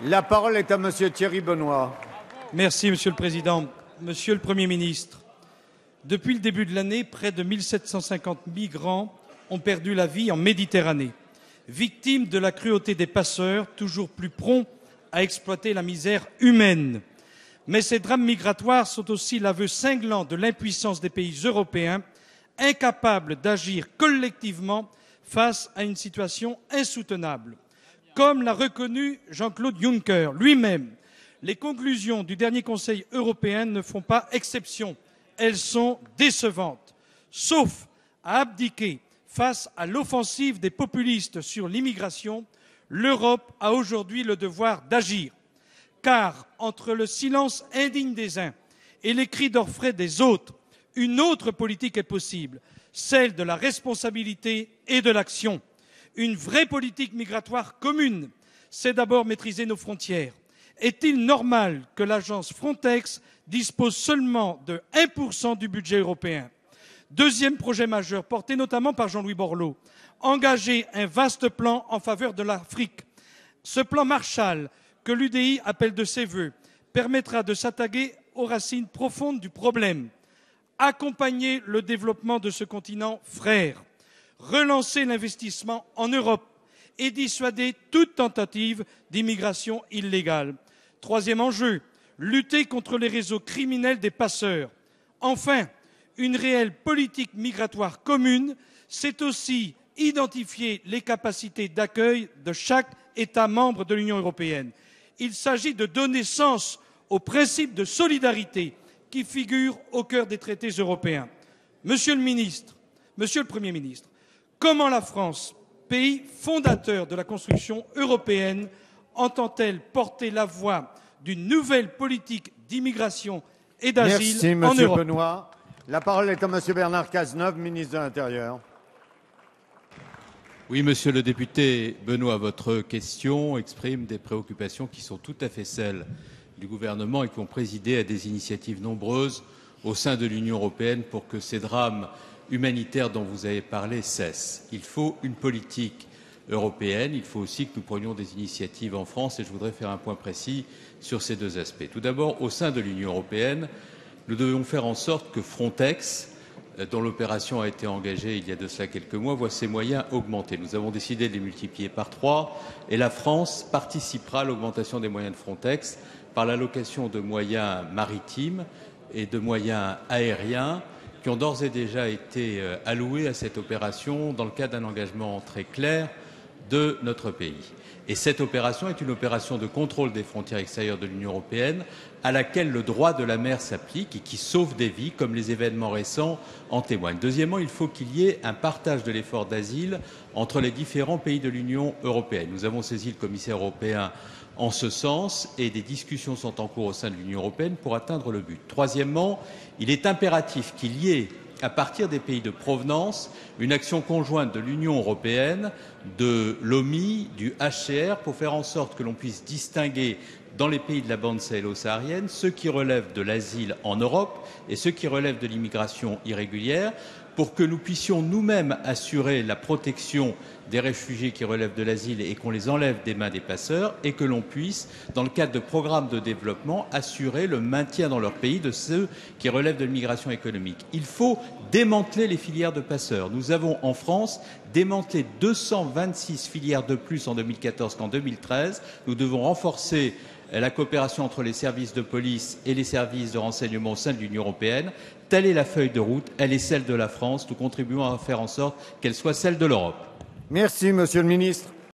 La parole est à Monsieur Thierry Benoît. Merci, Monsieur le Président. Monsieur le Premier ministre, depuis le début de l'année, près de 1750 migrants ont perdu la vie en Méditerranée, victimes de la cruauté des passeurs, toujours plus prompts à exploiter la misère humaine. Mais ces drames migratoires sont aussi l'aveu cinglant de l'impuissance des pays européens, incapables d'agir collectivement face à une situation insoutenable. Comme l'a reconnu Jean-Claude Juncker lui-même, les conclusions du dernier Conseil européen ne font pas exception. Elles sont décevantes. Sauf à abdiquer face à l'offensive des populistes sur l'immigration, l'Europe a aujourd'hui le devoir d'agir. Car entre le silence indigne des uns et les cris d'orfraie des autres, une autre politique est possible, celle de la responsabilité et de l'action. Une vraie politique migratoire commune, c'est d'abord maîtriser nos frontières. Est-il normal que l'agence Frontex dispose seulement de 1% du budget européen? Deuxième projet majeur, porté notamment par Jean-Louis Borloo, engager un vaste plan en faveur de l'Afrique. Ce plan Marshall, que l'UDI appelle de ses vœux, permettra de s'attaquer aux racines profondes du problème, accompagner le développement de ce continent frère, relancer l'investissement en Europe et dissuader toute tentative d'immigration illégale. Troisième enjeu, lutter contre les réseaux criminels des passeurs. Enfin, une réelle politique migratoire commune, c'est aussi identifier les capacités d'accueil de chaque État membre de l'Union européenne. Il s'agit de donner sens au principe de solidarité qui figure au cœur des traités européens. Monsieur le Premier ministre, comment la France, pays fondateur de la construction européenne, entend-elle porter la voix d'une nouvelle politique d'immigration et d'asile en Europe? Merci, Monsieur Benoît. La parole est à Monsieur Bernard Cazeneuve, ministre de l'Intérieur. Oui, monsieur le député Benoît, votre question exprime des préoccupations qui sont tout à fait celles du gouvernement et qui ont présidé à des initiatives nombreuses au sein de l'Union européenne pour que ces drames humanitaires dont vous avez parlé cessent. Il faut une politique européenne, il faut aussi que nous prenions des initiatives en France et je voudrais faire un point précis sur ces deux aspects. Tout d'abord, au sein de l'Union européenne, nous devons faire en sorte que Frontex, dont l'opération a été engagée il y a de cela quelques mois, voit ses moyens augmenter. Nous avons décidé de les multiplier par 3 et la France participera à l'augmentation des moyens de Frontex par l'allocation de moyens maritimes et de moyens aériens qui ont d'ores et déjà été alloués à cette opération dans le cadre d'un engagement très clair de notre pays. Et cette opération est une opération de contrôle des frontières extérieures de l'Union européenne à laquelle le droit de la mer s'applique et qui sauve des vies, comme les événements récents en témoignent. Deuxièmement, il faut qu'il y ait un partage de l'effort d'asile entre les différents pays de l'Union européenne. Nous avons saisi le commissaire européen en ce sens et des discussions sont en cours au sein de l'Union européenne pour atteindre le but. Troisièmement, il est impératif qu'il y ait, à partir des pays de provenance, une action conjointe de l'Union européenne, de l'OMI, du HCR, pour faire en sorte que l'on puisse distinguer dans les pays de la bande sahélo-saharienne ceux qui relèvent de l'asile en Europe et ceux qui relèvent de l'immigration irrégulière, pour que nous puissions nous-mêmes assurer la protection des réfugiés qui relèvent de l'asile et qu'on les enlève des mains des passeurs et que l'on puisse, dans le cadre de programmes de développement, assurer le maintien dans leur pays de ceux qui relèvent de l'immigration économique. Il faut démanteler les filières de passeurs. Nous avons en France démantelé 226 filières de plus en 2014 qu'en 2013. Nous devons renforcer la coopération entre les services de police et les services de renseignement au sein de l'Union européenne. Telle est la feuille de route, elle est celle de la France. Nous contribuons à faire en sorte qu'elle soit celle de l'Europe. Merci, Monsieur le Ministre.